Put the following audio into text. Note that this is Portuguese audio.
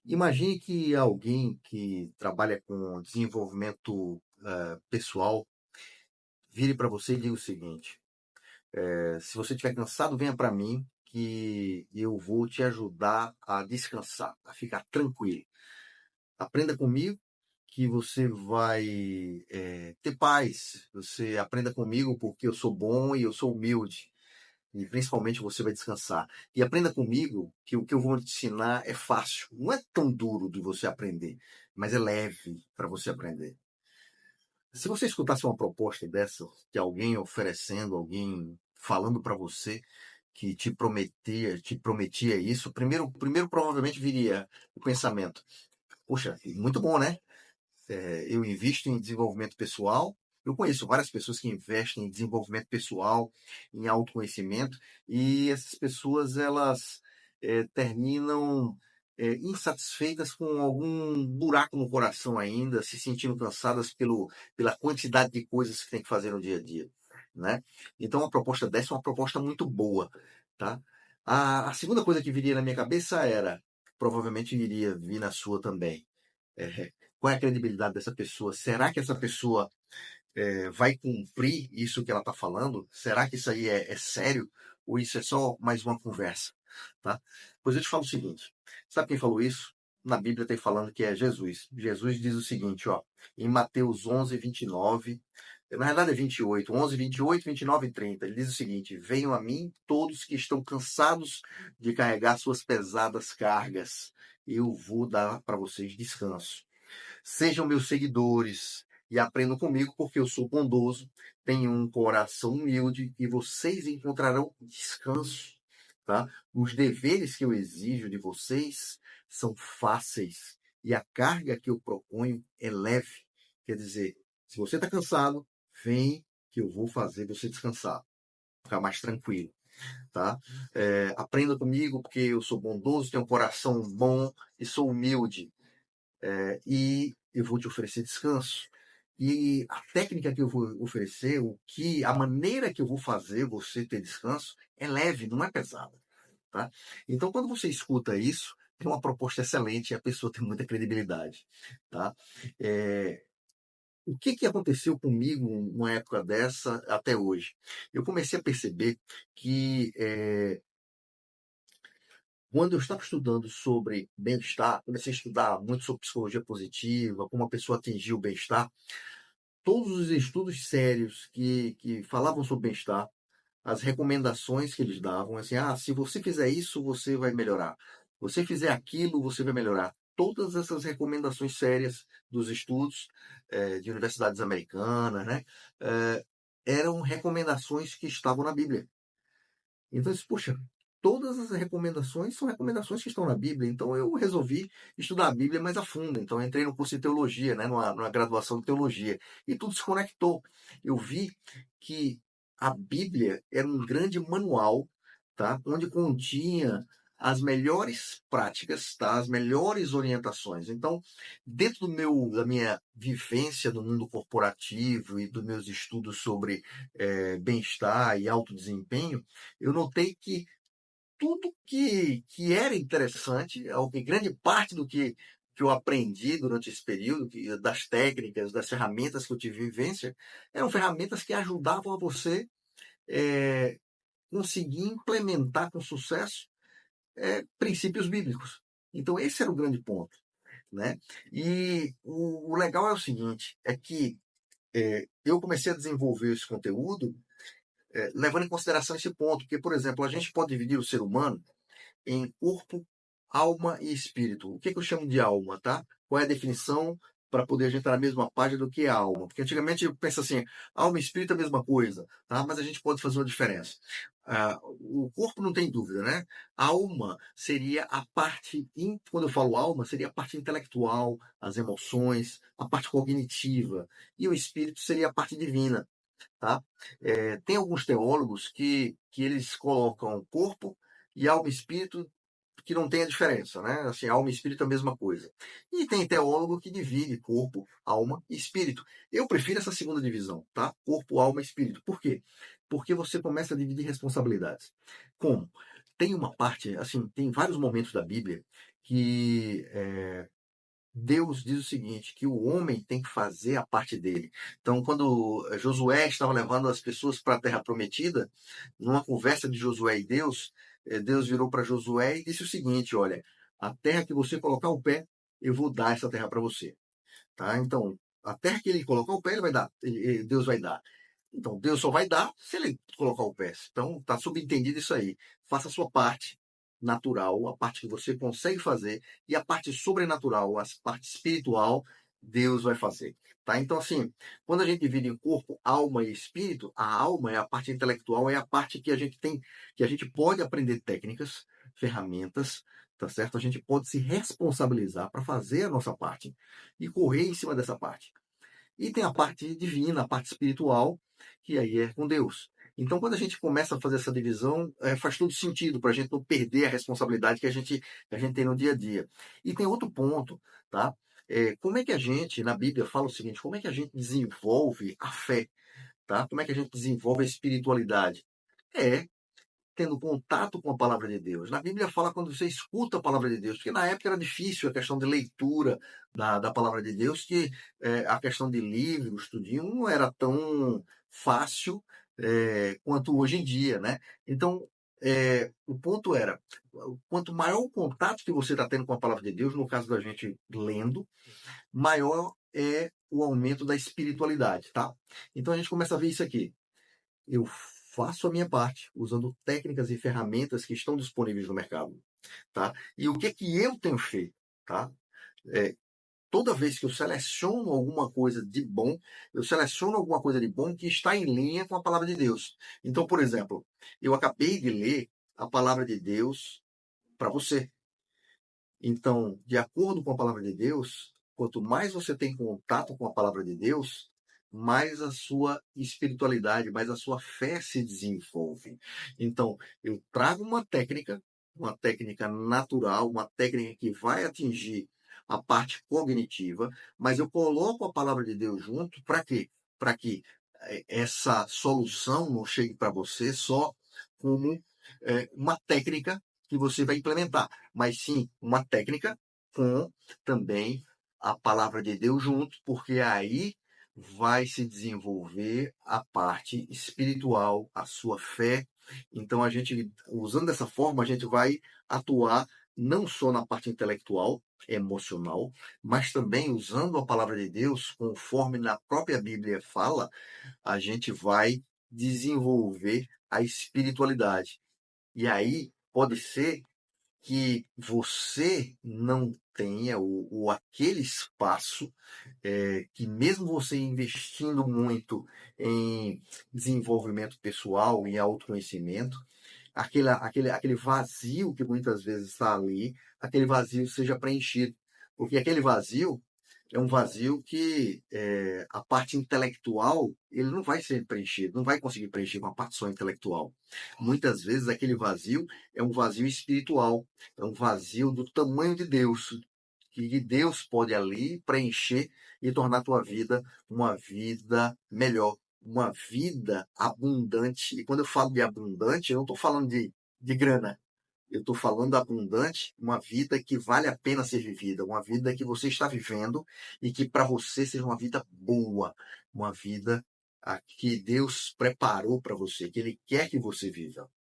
Imagine que alguém que trabalha com desenvolvimento pessoal vire para você e diga o seguinte: se você estiver cansado, venha para mim que eu vou te ajudar a descansar, a ficar tranquilo. Aprenda comigo que você vai ter paz. Você aprenda comigo porque eu sou bom e eu sou humilde. E principalmente você vai descansar. E aprenda comigo que o que eu vou te ensinar é fácil. Não é tão duro de você aprender, mas é leve para você aprender. Se você escutasse uma proposta dessa, de alguém oferecendo, alguém falando para você que te prometia isso, primeiro provavelmente viria o pensamento: poxa, muito bom, né? Eu invisto em desenvolvimento pessoal. Eu conheço várias pessoas que investem em desenvolvimento pessoal, em autoconhecimento, e essas pessoas elas terminam insatisfeitas com algum buraco no coração ainda, se sentindo cansadas pela quantidade de coisas que tem que fazer no dia a dia, né? Então, uma proposta dessa é uma proposta muito boa, tá? A segunda coisa que viria na minha cabeça era, provavelmente iria vir na sua também, qual é a credibilidade dessa pessoa? Será que essa pessoa vai cumprir isso que ela está falando? Será que isso aí é sério? Ou isso é só mais uma conversa? Tá? Pois eu te falo o seguinte: sabe quem falou isso? Na Bíblia tem falando que é Jesus. Jesus diz o seguinte, ó, em Mateus 11, 29, na verdade é 28, 11, 28, 29 e 30. Ele diz o seguinte: venham a mim todos que estão cansados de carregar suas pesadas cargas, eu vou dar para vocês descanso. Sejam meus seguidores e aprendam comigo, porque eu sou bondoso, tenho um coração humilde e vocês encontrarão descanso. Tá? Os deveres que eu exijo de vocês são fáceis e a carga que eu proponho é leve. Quer dizer, se você está cansado, vem que eu vou fazer você descansar, ficar mais tranquilo. Tá? Aprenda comigo, porque eu sou bondoso, tenho um coração bom e sou humilde, e eu vou te oferecer descanso. E a técnica que eu vou oferecer, a maneira que eu vou fazer você ter descanso é leve, não é pesada, tá? Então, quando você escuta isso, tem uma proposta excelente e a pessoa tem muita credibilidade, tá? É, o que aconteceu comigo numa época dessa até hoje? Eu comecei a perceber que quando eu estava estudando sobre bem-estar, comecei a estudar muito sobre psicologia positiva, como a pessoa atingir o bem-estar. Todos os estudos sérios que falavam sobre bem-estar, as recomendações que eles davam, assim, se você fizer isso, você vai melhorar. Se você fizer aquilo, você vai melhorar. Todas essas recomendações sérias dos estudos de universidades americanas, né, eram recomendações que estavam na Bíblia. Então, eu disse, poxa, todas as recomendações são recomendações que estão na Bíblia. Então, eu resolvi estudar a Bíblia mais a fundo. Então, eu entrei no curso de teologia, né, numa graduação de teologia. E tudo se conectou. Eu vi que a Bíblia era um grande manual, tá, onde continha as melhores práticas, tá, as melhores orientações. Então, dentro da minha vivência no mundo corporativo e dos meus estudos sobre bem-estar e alto desempenho, eu notei que tudo que era interessante, grande parte do que eu aprendi durante esse período, das técnicas, das ferramentas que eu tive vivência, eram ferramentas que ajudavam a você eh, conseguir implementar com sucesso princípios bíblicos. Então, esse era o grande ponto, né? E o legal é o seguinte, é que eu comecei a desenvolver esse conteúdo levando em consideração esse ponto, porque, por exemplo, a gente pode dividir o ser humano em corpo, alma e espírito. O que eu chamo de alma, tá? Qual é a definição para poder a gente estar na mesma página do que é a alma? Porque antigamente eu penso assim, alma e espírito é a mesma coisa, tá? Mas a gente pode fazer uma diferença. O corpo não tem dúvida, né? A alma seria a parte, quando eu falo alma, seria a parte intelectual, as emoções, a parte cognitiva. E o espírito seria a parte divina, tá? Tem alguns teólogos que eles colocam corpo e alma e espírito que não tem a diferença, né? Assim, alma e espírito é a mesma coisa. E tem teólogo que divide corpo, alma e espírito. Eu prefiro essa segunda divisão, tá? Corpo, alma e espírito. Por quê? Porque você começa a dividir responsabilidades. Como? Tem uma parte, assim, tem vários momentos da Bíblia que Deus diz o seguinte, que o homem tem que fazer a parte dele. Então, quando Josué estava levando as pessoas para a Terra Prometida, numa conversa de Josué e Deus, Deus virou para Josué e disse o seguinte, olha, a terra que você colocar o pé, eu vou dar essa terra para você. Tá? Então, a terra que ele colocar o pé, ele vai dar, Deus vai dar. Então, Deus só vai dar se ele colocar o pé. Então, está subentendido isso aí. Faça a sua parte natural, a parte que você consegue fazer, e a parte sobrenatural, a parte espiritual, Deus vai fazer. Tá? Então, assim, quando a gente divide em corpo, alma e espírito, a alma é a parte intelectual, é a parte que a gente tem, que a gente pode aprender técnicas, ferramentas, tá certo? A gente pode se responsabilizar para fazer a nossa parte e correr em cima dessa parte. E tem a parte divina, a parte espiritual, que aí é com Deus. Então, quando a gente começa a fazer essa divisão, faz todo sentido para a gente não perder a responsabilidade que a gente tem no dia a dia. E tem outro ponto, tá? Como é que a gente, na Bíblia, fala o seguinte: como é que a gente desenvolve a fé, tá? Como é que a gente desenvolve a espiritualidade? É tendo contato com a palavra de Deus. Na Bíblia fala quando você escuta a palavra de Deus, porque na época era difícil a questão de leitura da palavra de Deus, que a questão de livro, estudinho, não era tão fácil quanto hoje em dia, né? Então, o ponto era, quanto maior o contato que você está tendo com a palavra de Deus, no caso da gente lendo, maior é o aumento da espiritualidade, tá? Então a gente começa a ver isso aqui. Eu faço a minha parte usando técnicas e ferramentas que estão disponíveis no mercado, tá? E o que que eu tenho feito, tá? É, toda vez que eu seleciono alguma coisa de bom, eu seleciono alguma coisa de bom que está em linha com a palavra de Deus. Então, por exemplo, eu acabei de ler a palavra de Deus para você. Então, de acordo com a palavra de Deus, quanto mais você tem contato com a palavra de Deus, mais a sua espiritualidade, mais a sua fé se desenvolve. Então, eu trago uma técnica natural, uma técnica que vai atingir a parte cognitiva, mas eu coloco a palavra de Deus junto para quê? Para que essa solução não chegue para você só como uma técnica que você vai implementar, mas sim uma técnica com também a palavra de Deus junto, porque aí vai se desenvolver a parte espiritual, a sua fé. Então a gente, usando dessa forma, a gente vai atuar não só na parte intelectual, emocional, mas também usando a palavra de Deus, conforme na própria Bíblia fala, a gente vai desenvolver a espiritualidade. E aí pode ser que você não tenha aquele espaço que mesmo você investindo muito em desenvolvimento pessoal, em autoconhecimento, aquele vazio que muitas vezes está ali, aquele vazio seja preenchido. Porque aquele vazio é um vazio que a parte intelectual ele não vai ser preenchido, não vai conseguir preencher com a parte só intelectual. Muitas vezes aquele vazio é um vazio espiritual, é um vazio do tamanho de Deus, que Deus pode ali preencher e tornar a tua vida uma vida melhor, uma vida abundante. E quando eu falo de abundante, eu não estou falando de grana. Eu estou falando abundante, uma vida que vale a pena ser vivida, uma vida que você está vivendo e que para você seja uma vida boa, uma vida que Deus preparou para você, que Ele quer que você viva.